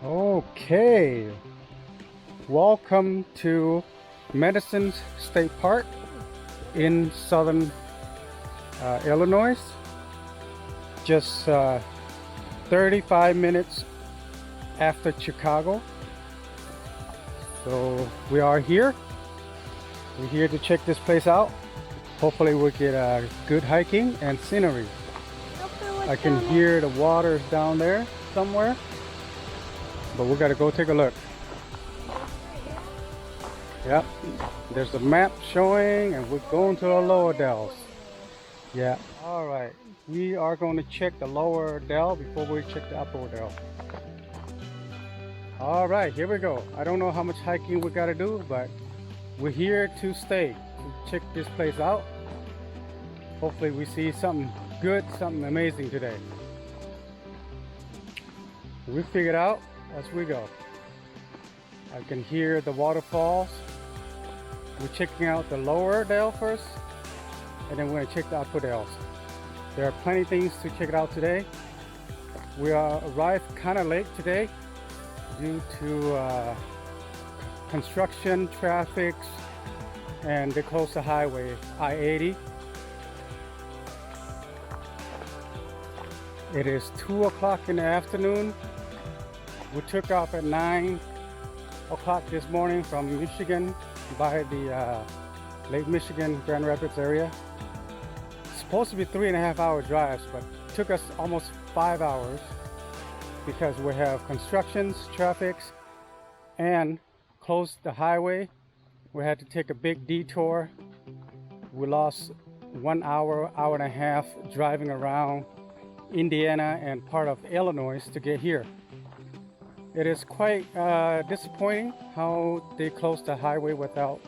Okay, welcome to Matthiessen State Park in southern Illinois. Just 35 minutes after Chicago. So we are here. We're here to check this place out. Hopefully we'll get good hiking and scenery. I can hear the water down there somewhere, but we gotta go take a look. Yep, there's a map showing, and we're going to the lower dells. Yeah, all right. We are going to check the lower dell before we check the upper dell. All right, here we go. I don't know how much hiking we gotta do, but we're here to stay, to check this place out. Hopefully we see something good, something amazing today. We figure it out as we go. I can hear the waterfalls. We're checking out the lower dell first, and then we're going to check the upper dells. There are plenty of things to check it out today. We arrived kind of late today due to construction, traffic, and they closed the highway, I-80. It is 2 o'clock in the afternoon. We took off at 9 o'clock this morning from Michigan by the Lake Michigan, Grand Rapids area. It's supposed to be 3.5 hour drives, but it took us almost 5 hours because we have constructions, traffic, and closed the highway. We had to take a big detour. We lost 1 hour, hour and a half driving around Indiana and part of Illinois to get here. It is quite disappointing how they closed the highway without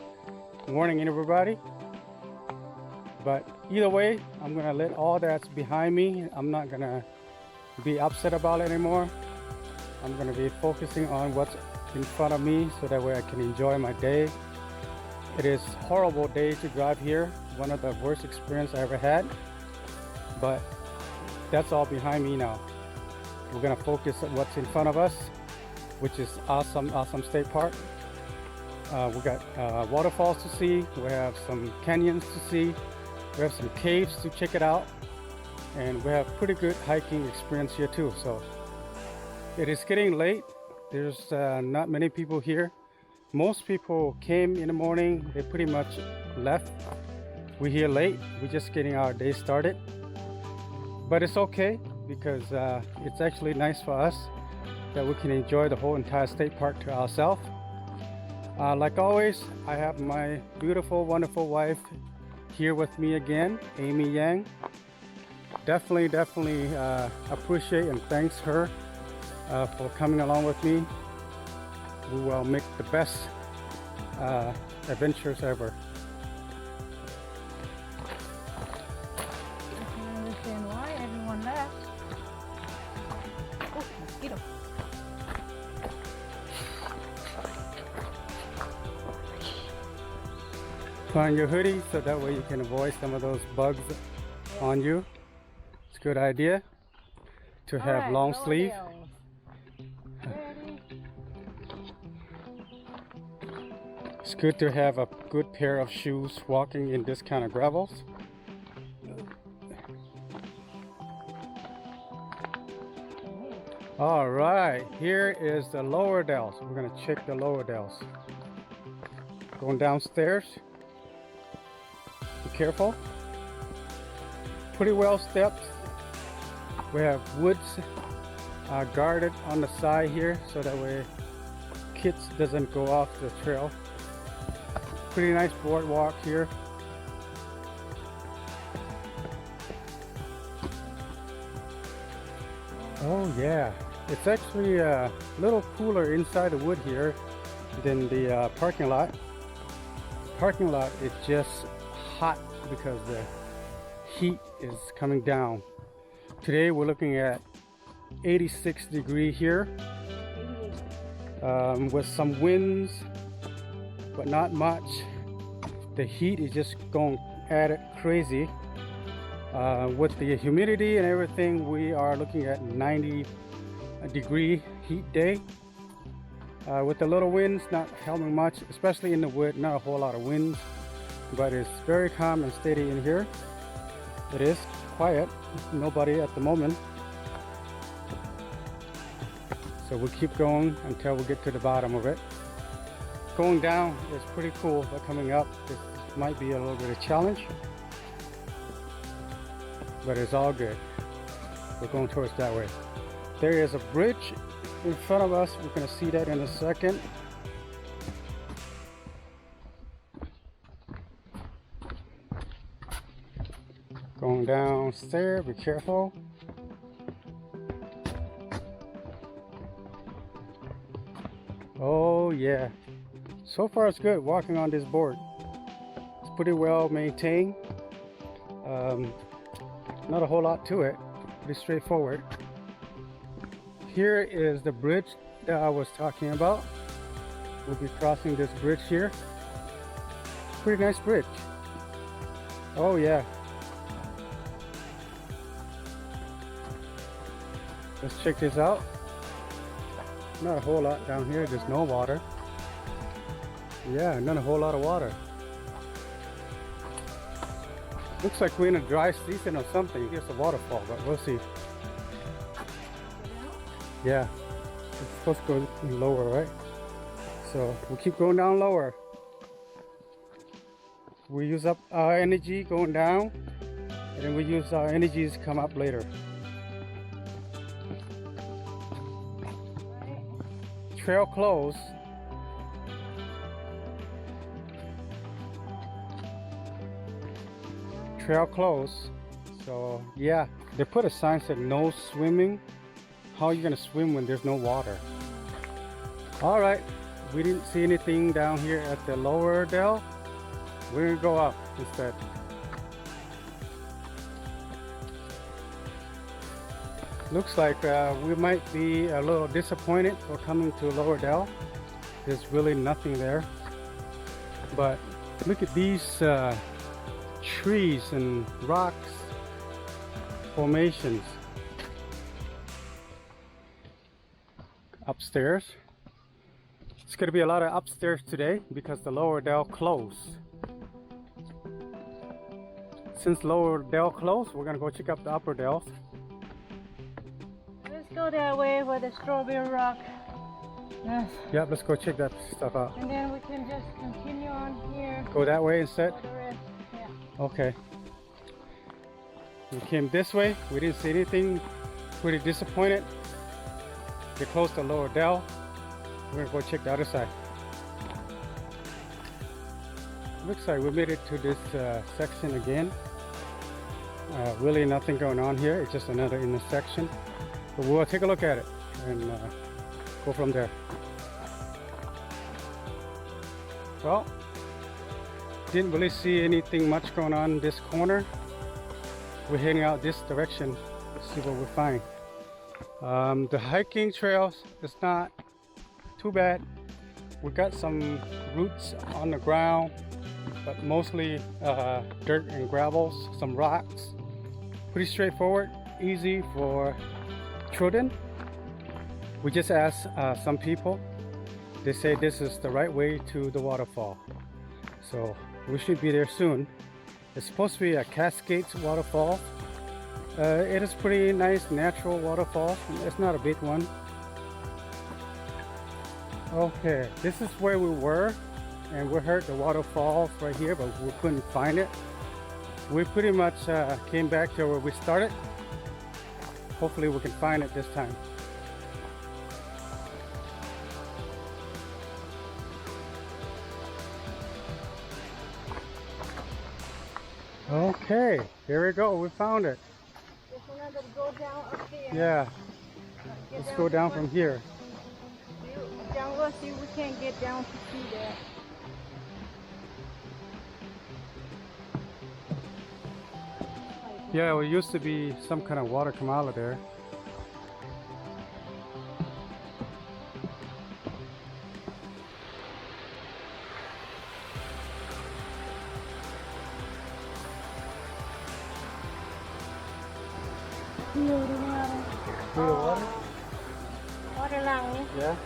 warning everybody. But either way, I'm gonna let all that's behind me. I'm not gonna be upset about it anymore. I'm gonna be focusing on what's in front of me so that way I can enjoy my day. It is a horrible day to drive here. One of the worst experience I ever had. But that's all behind me now. We're gonna focus on what's in front of us, which is awesome state park. We got waterfalls to see. We have some canyons to see. We have some caves to check it out, and we have pretty good hiking experience here too. So it is getting late. There's not many people here. Most people came in the morning. They pretty much left. We're here late. We're just getting our day started, but it's okay because it's actually nice for us that we can enjoy the whole entire state park to ourselves. Like always, I have my beautiful, wonderful wife here with me again, Amy Yang. Definitely appreciate and thanks her for coming along with me. We will make the best adventures ever. I can understand why everyone left. Oh, mosquito. Put on your hoodie so that way you can avoid some of those bugs on you. It's a good idea to have Alright, long lower sleeve. dells. Ready? It's good to have a good pair of shoes walking in this kind of gravels. All right, here is the lower dells. We're gonna check the lower dells. Going downstairs. Be careful. Pretty well stepped. We have woods guarded on the side here so that way kids doesn't go off the trail. Pretty nice boardwalk here. Oh yeah, it's actually a little cooler inside the wood here than the parking lot. Parking lot is just hot because the heat is coming down. Today we're looking at 86 degrees here with some winds, but not much. The heat is just going at it crazy. With the humidity and everything, we are looking at 90 degree heat day. With the little winds not helping much, especially in the wood, not a whole lot of winds, but it's very calm and steady in here. It is quiet, nobody at the moment. So we'll keep going until we get to the bottom of it. Going down is pretty cool, but coming up, this might be a little bit of a challenge. But it's all good. We're going towards that way. There is a bridge in front of us. We're going to see that in a second. Going downstairs, be careful. Oh yeah, so far it's good walking on this board. It's pretty well maintained. Not a whole lot to it, pretty straightforward. Here is the bridge that I was talking about. We'll be crossing this bridge here. Pretty nice bridge. Oh yeah. Let's check this out. Not a whole lot down here, just no water. Yeah, not a whole lot of water. Looks like we're in a dry season or something. Here's a waterfall, but we'll see. Yeah, it's supposed to go lower, right? So we'll keep going down lower. We use up our energy going down, and then we use our energies to come up later. Trail closed. Trail closed. So yeah, they put a sign said no swimming. How are you gonna swim when there's no water? All right, we didn't see anything down here at the lower dell. We're gonna go up instead. Looks like we might be a little disappointed for coming to Lower Dell. There's really nothing there. But look at these trees and rocks formations. Upstairs. It's going to be a lot of upstairs today because the Lower Dell closed. Since Lower Dell closed, we're going to go check out the Upper Dells. Let's go that way where the strawberry rock. Yes. Yeah, let's go check that stuff out. And then we can just continue on here. Go that way instead? For the rest. Yeah. Okay. We came this way. We didn't see anything. Pretty disappointed. They closed the Lower Dell. We're gonna go check the other side. Looks like we made it to this section again. Really nothing going on here. It's just another intersection. But we'll take a look at it and go from there. Well, didn't really see anything much going on in this corner. We're heading out this direction to see what we find. The hiking trails is not too bad. We got some roots on the ground, but mostly dirt and gravels, some rocks. Pretty straightforward, easy for children. We just asked some people. They say this is the right way to the waterfall. So we should be there soon. It's supposed to be a Cascades waterfall. It is pretty nice natural waterfall. It's not a big one. Okay, this is where we were, and we heard the waterfalls right here, but we couldn't find it. We pretty much came back to where we started. Hopefully we can find it this time. Okay, here we go. We found it. Go down up there. Yeah. Let's go down from here. Down, we'll see. We can't get down to see that. Yeah, well, it used to be some kind of water come out of there. Water lang. Yeah.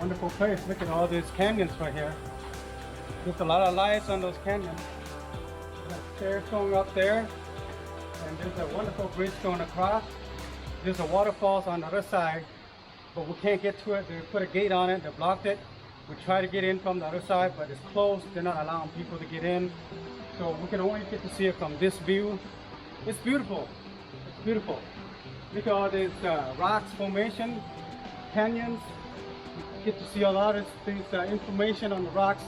Wonderful place. Look at all these canyons right here. There's a lot of lights on those canyons. There's stairs going up there, and there's a wonderful bridge going across. There's a waterfalls on the other side, but we can't get to it. They put a gate on it. They blocked it. We try to get in from the other side, but it's closed. They're not allowing people to get in, so we can only get to see it from this view. It's beautiful. It's beautiful. Look at all these rocks formation, canyons. You get to see a lot of things, information on the rocks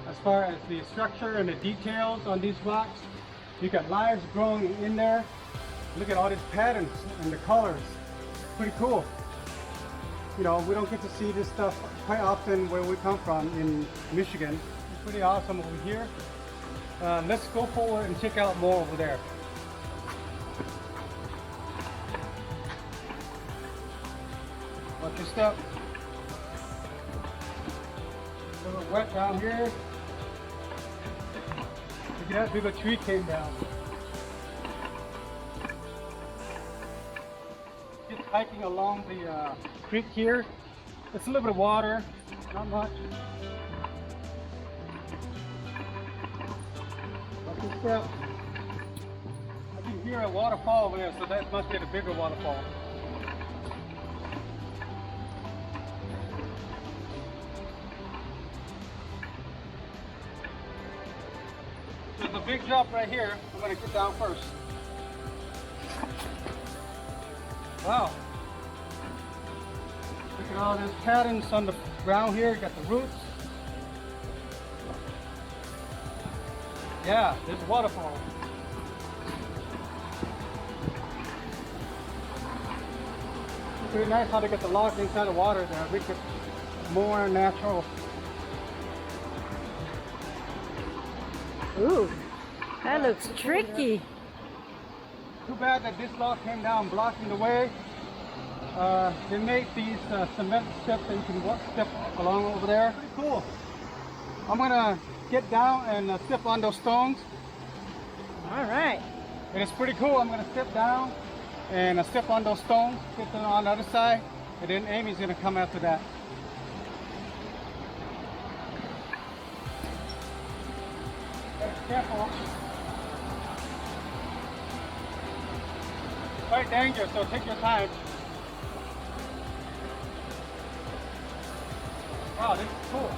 as far as the structure and the details on these rocks. You got lives growing in there. Look at all these patterns and the colors. Pretty cool. You know, we don't get to see this stuff quite often where we come from in Michigan. It's pretty awesome over here. Let's go forward and check out more over there. Watch your step. A little wet down here. Look at that big old tree came down. Just hiking along the creek here. It's a little bit of water, not much. Watch your step. I can hear a waterfall over there, so that must be a bigger waterfall. There's a big drop right here. I'm going to get down first. Wow. Look at all these patterns on the ground here. You got the roots. Yeah, there's a waterfall. It's pretty nice how they get the logs inside the water there. Make it more natural. Ooh, that looks tricky. Too bad that this log came down blocking the way. They made these cement steps that you can walk, step along over there. Pretty cool. I'm gonna get down and step on those stones. All right. It is pretty cool. I'm gonna step down and step on those stones, step on the other side, and then Amy's gonna come after that. Careful. Quite dangerous, so take your time. Wow, this is cool.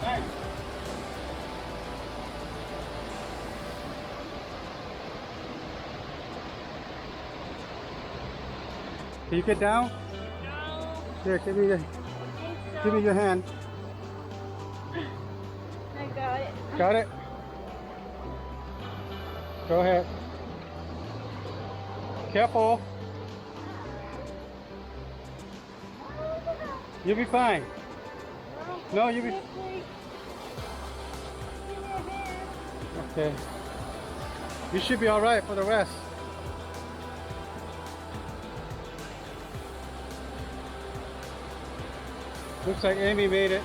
Thanks. Can you get down? No. Here, give me your hand. I got it. Got it? Go ahead. Careful. You'll be fine. No, you'll be. Okay. You should be all right for the rest. Looks like Amy made it.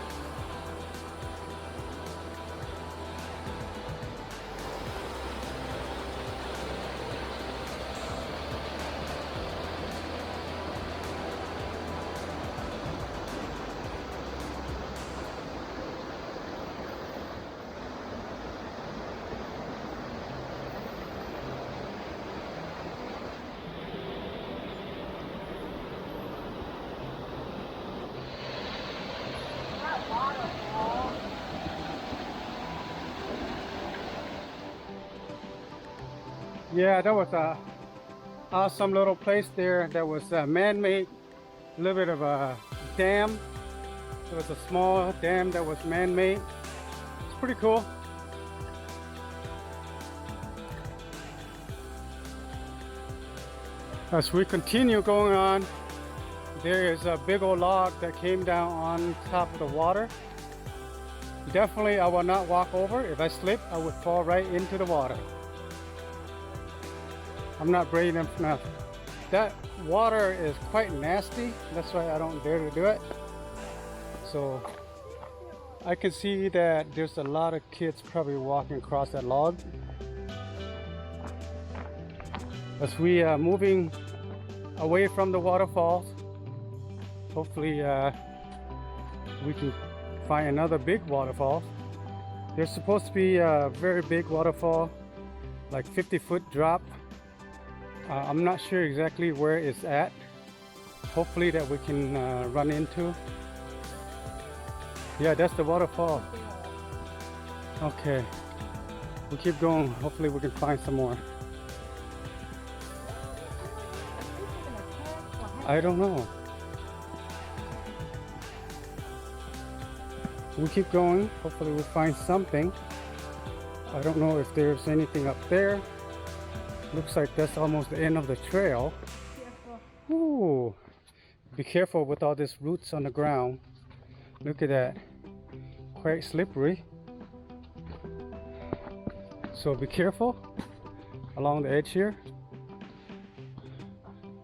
Yeah, that was a awesome little place there that was man-made, a little bit of a dam. It was a small dam that was man-made. It's pretty cool. As we continue going on, there is a big old log that came down on top of the water. Definitely I will not walk over. If I slip, I would fall right into the water. I'm not brave enough. That water is quite nasty. That's why I don't dare to do it. So I can see that there's a lot of kids probably walking across that log. As we are moving away from the waterfalls, hopefully we can find another big waterfall. There's supposed to be a very big waterfall, like 50-foot drop. I'm not sure exactly where it's at. Hopefully that we can run into. Yeah, that's the waterfall. Okay, we keep going. Hopefully we can find some more. I don't know. We keep going. Hopefully we'll find something. I don't know if there's anything up there. Looks like that's almost the end of the trail. Ooh. Be careful with all these roots on the ground. Look at that. Quite slippery. So be careful along the edge here.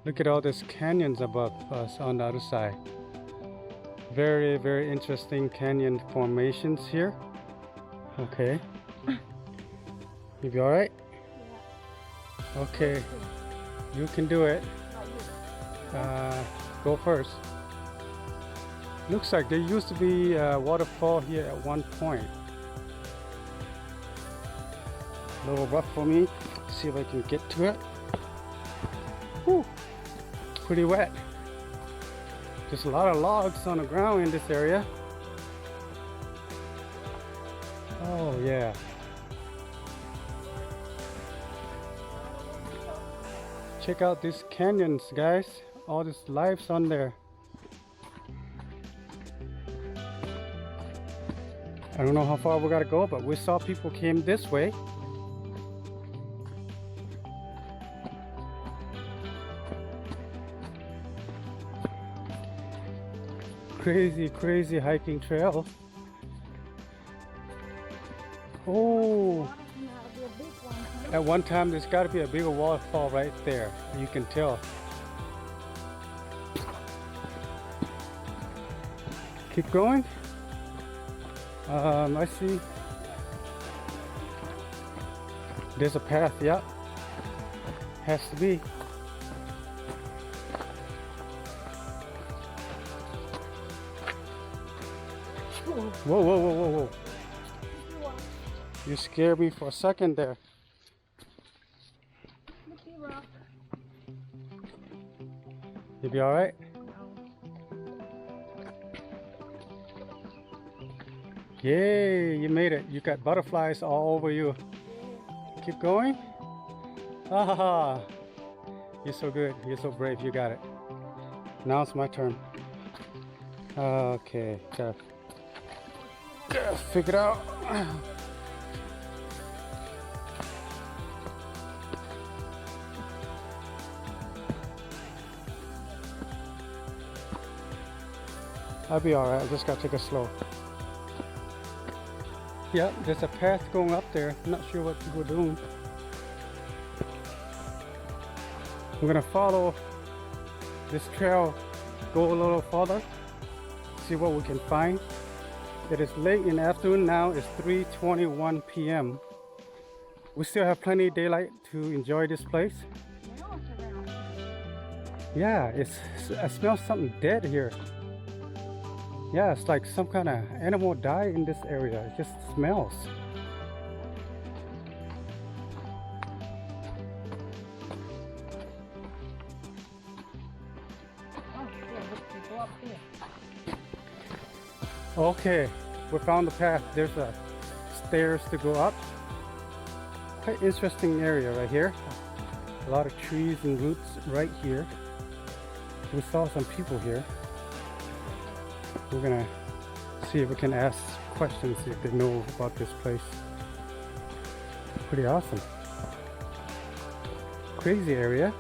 Look at all these canyons above us on the other side. Very, very interesting canyon formations here. Okay. You be alright? Yeah. Okay. You can do it. Go first. Looks like there used to be a waterfall here at one point. A little rough for me. See if I can get to it. Whew. Pretty wet. There's a lot of logs on the ground in this area. Oh yeah. Check out these canyons, guys. All this life's on there. I don't know how far we gotta go, but we saw people came this way. Crazy hiking trail. Oh, at one time there's got to be a bigger waterfall right there. You can tell. Keep going. I see. There's a path. Yep. Has to be. Whoa. You scared me for a second there. You be alright? Yay, you made it. You got butterflies all over you. Keep going. Ah, you're so good. You're so brave. You got it. Now it's my turn. Okay, gotta figure it out. I'll be alright. I just gotta take it slow. Yep, there's a path going up there. I'm not sure what people are doing. We're gonna follow this trail, go a little farther, see what we can find. It is late in the afternoon now. It's 3:21 p.m. We still have plenty of daylight to enjoy this place. Yeah, I smell something dead here. Yeah, it's like some kind of animal died in this area. It just smells. Okay, we found the path. There's a stairs to go up. Quite interesting area right here. A lot of trees and roots right here. We saw some people here. We're gonna see if we can ask questions, if they know about this place. Pretty awesome. Crazy area.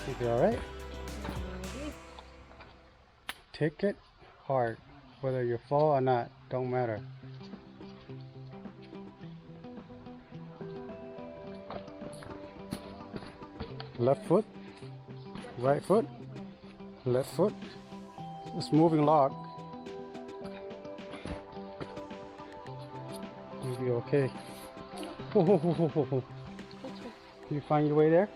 You be alright? Take it hard. Whether you fall or not, don't matter. Left foot, right foot, left foot. It's moving log. okay. Can you find your way there?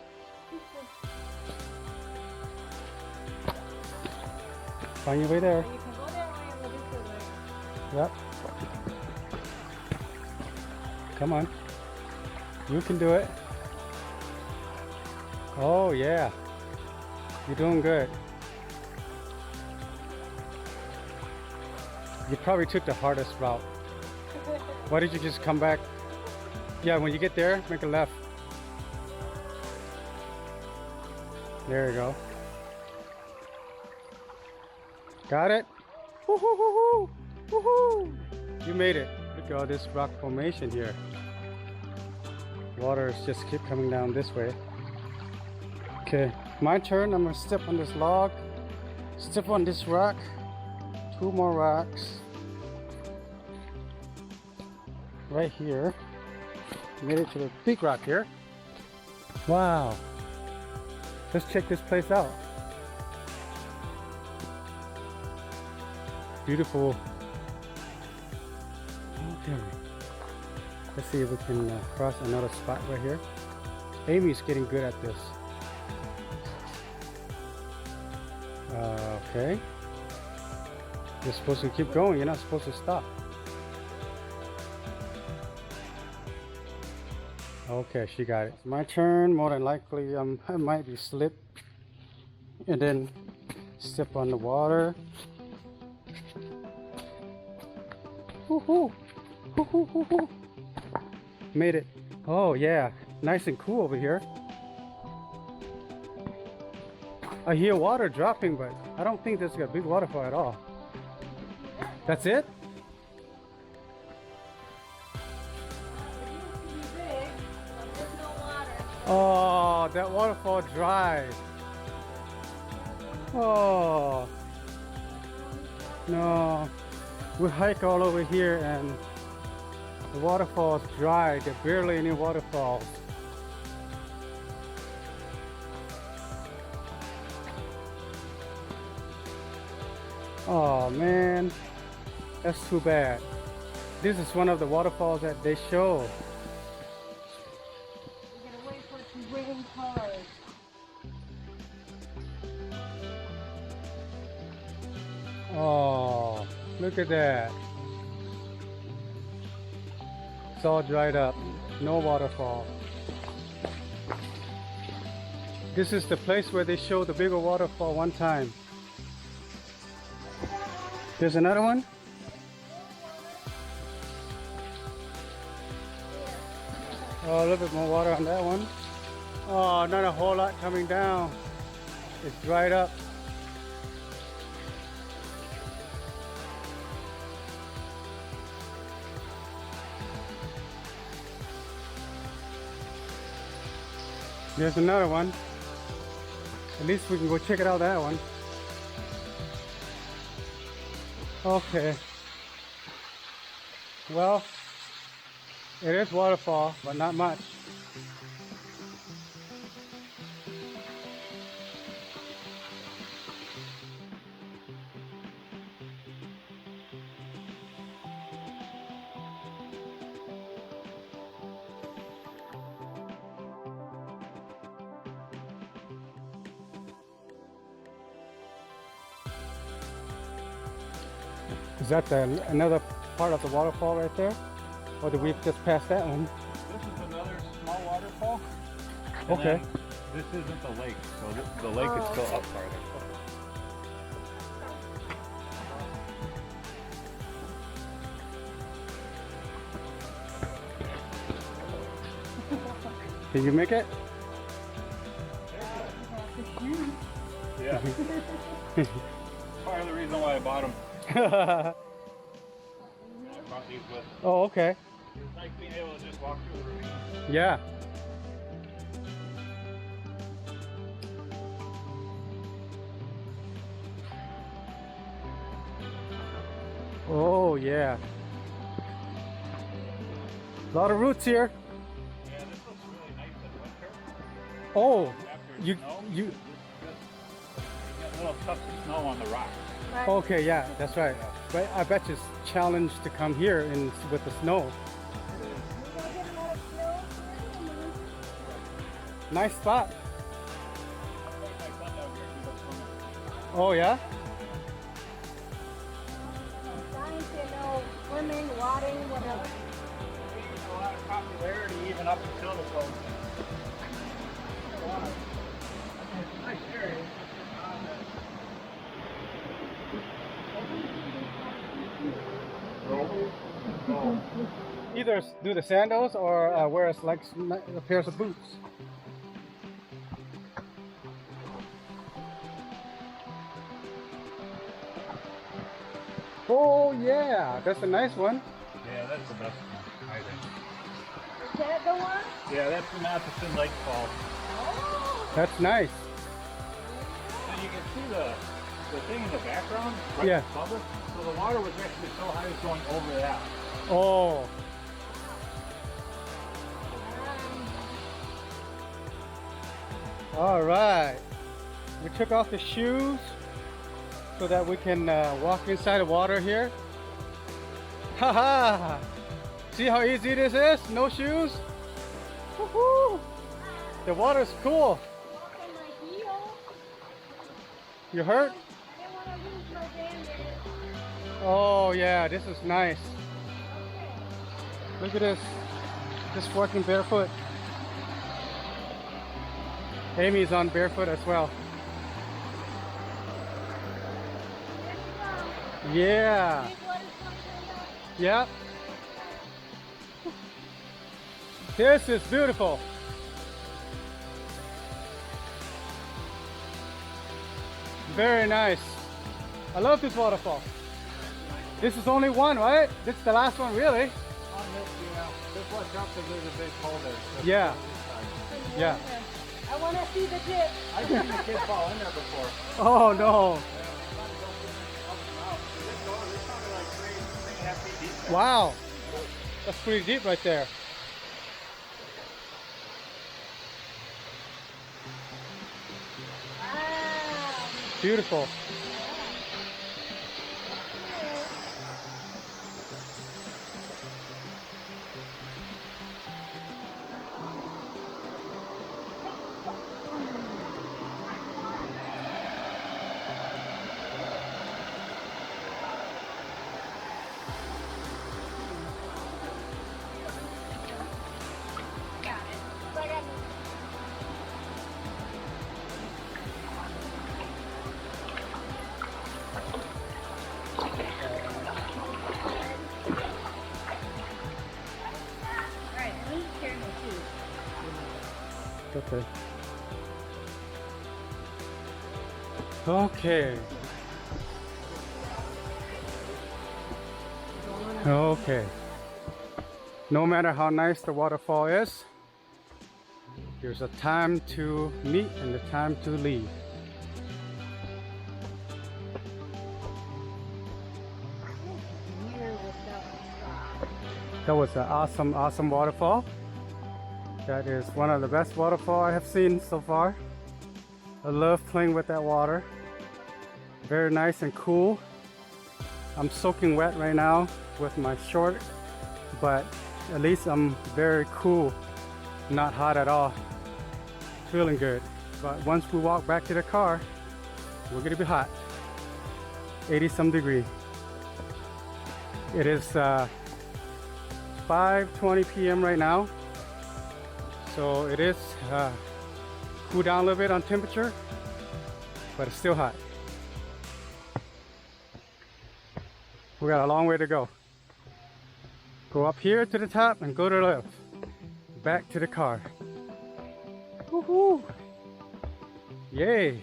Find your way there. You can go there or you can go this way. Yep. Come on. You can do it. Oh yeah. You're doing good. You probably took the hardest route. Why did you just come back? Yeah, when you get there, make a left. There you go. Got it? Woohoo! Woohoo! You made it. Look at all this rock formation here. Water is just keep coming down this way. Okay, my turn. I'm gonna step on this log, step on this rock, 2 more rocks. Right here. Made it to the big rock here. Wow. Let's check this place out. Beautiful. Okay. Let's see if we can cross another spot right here. Amy's getting good at this. Okay. You're supposed to keep going. You're not supposed to stop. Okay, she got it. It's my turn. More than likely, I might be slip and then step on the water. Woohoo! Woohoo! Woohoo! Made it. Oh yeah, nice and cool over here. I hear water dropping, but I don't think there's a big waterfall at all. That's it? Oh, that waterfall dry. Oh, no. We hike all over here and the waterfall's dry. There are barely any waterfalls. Oh man, that's too bad. This is one of the waterfalls that they show. We're gonna wait for some waiting cars. Oh, look at that. It's all dried up. No waterfall. This is the place where they showed the bigger waterfall one time. There's another one? Oh, a little bit more water on that one. Oh, not a whole lot coming down. It's dried up. There's another one. At least we can go check it out, that one. Okay. Well, it is waterfall, but not much. Is that another part of the waterfall right there? Or did we just pass that one? This is another small waterfall. And Okay. This isn't the lake, so the lake is still up farther. Can you make it? Yeah. Part of the reason why I bought them. I brought these with. Oh, okay. It's like being able to just walk through the ravine. Yeah. Oh, yeah. A lot of roots here. Yeah, this looks really nice in winter. Oh, After you, snow, you, you get little tufts of snow on the rocks. Right. okay, yeah, that's right. But I bet you it's challenged to come here with the snow. Nice spot. Oh yeah? Dying to know swimming, wading, whatever. Gained a lot of popularity even up until the coast. Nice area. Either do the sandals or wear like a pair of boots. Oh yeah, that's a nice one. Yeah, that's the best one, I think. Is that the one? Yeah, that's the Matthiessen Lake Falls. Oh. That's nice. And you can see the thing in the background right Yeah. above us. So the water was actually so high it's going over that. Oh. All right. We took off the shoes so that we can walk inside the water here. Haha! See how easy this is? No shoes? Woohoo! The water's cool. Walking my heel. You hurt? I didn't want to lose my bandage. Oh yeah, this is nice. Okay. Look at this. Just walking barefoot. Amy's on barefoot as well. There you go. Yeah. Big water coming up. Yep. This is beautiful. Very nice. I love this waterfall. This is only one, right? This is the last one, really? On this, yeah. Just watch out because there's a big hole there. Just Yeah. on this side. Yeah. I want to see the dip. I've seen a kid fall in there before. Oh no. Wow. That's pretty deep right there. Wow. Beautiful. Right, let me carry my shoes. Okay. Okay. Okay. No matter how nice the waterfall is, there's a time to meet and a time to leave. Here with the That was an awesome waterfall. That is one of the best waterfall I have seen so far. I love playing with that water. Very nice and cool. I'm soaking wet right now with my short, but at least I'm very cool, not hot at all. Feeling good. But once we walk back to the car, we're gonna be hot. 80 some degree. It is 5:20 p.m. right now. So it is cool down a little bit on temperature, but it's still hot. We got a long way to go. Go up here to the top and go to the left. Back to the car. Woohoo! Yay!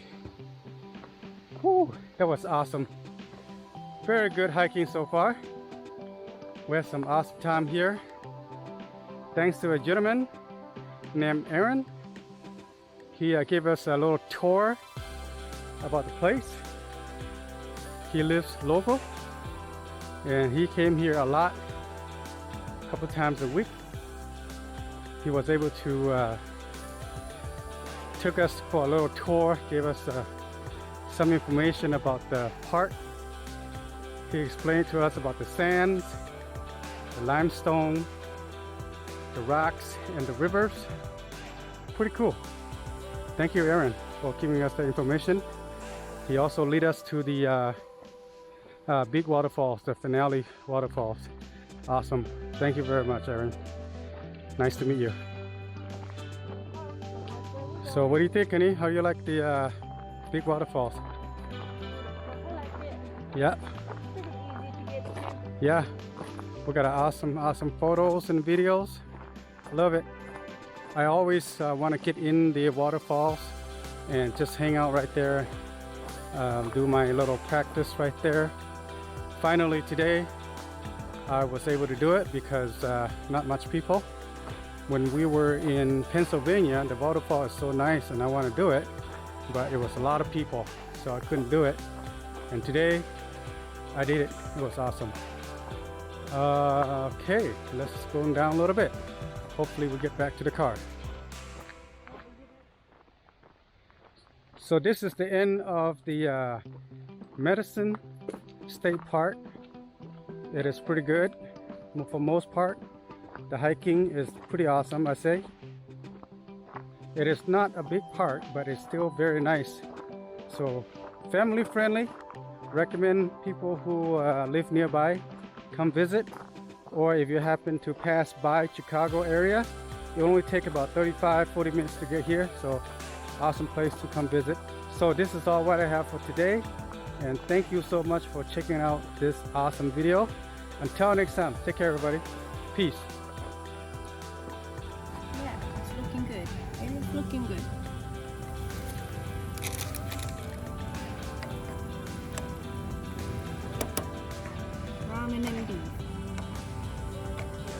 Woo! That was awesome. Very good hiking so far. We had some awesome time here. Thanks to a gentleman named Aaron. He gave us a little tour about the place. He lives local and he came here a lot, a couple times a week. He was able to took us for a little tour, gave us some information about the park. He explained to us about the sands, the limestone, the rocks, and the rivers. Pretty cool. thank you, Aaron, for giving us the information. He also lead us to the big waterfalls, the finale waterfalls. Awesome. Thank you very much, Aaron. Nice to meet you. So what do you think, Kenny? How you like the big waterfalls? I like it. Yeah, Pretty easy to get to. yeah. We got awesome photos and videos. Love it. I always want to get in the waterfalls and just hang out right there. Do my little practice right there. Finally today, I was able to do it because not much people. When we were in Pennsylvania, the waterfall is so nice and I want to do it, but it was a lot of people, so I couldn't do it. And today, I did it. It was awesome. Okay, let's go down a little bit. Hopefully we get back to the car. So this is the end of the Matthiessen State Park. It is pretty good for most part. The hiking is pretty awesome, I say. It is not a big park, but it's still very nice. So family friendly. Recommend people who live nearby come visit. Or if you happen to pass by Chicago area, it only take about 35-40 minutes to get here. So awesome place to come visit. So this is all what I have for today. And thank you so much for checking out this awesome video. Until next time, take care everybody. Peace. Yeah, it's looking good. It is looking good. Ramen and beef.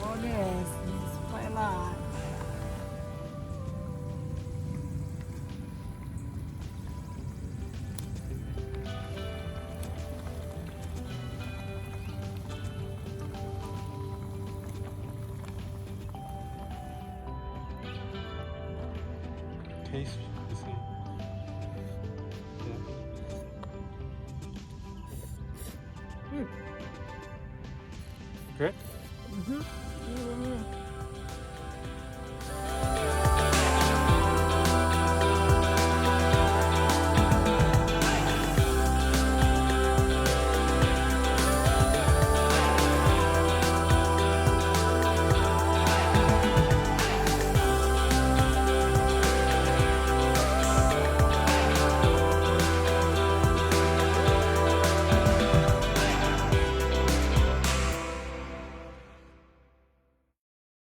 Oh, this is quite a lot. Taste the same. Yeah. Good? Mm-hmm.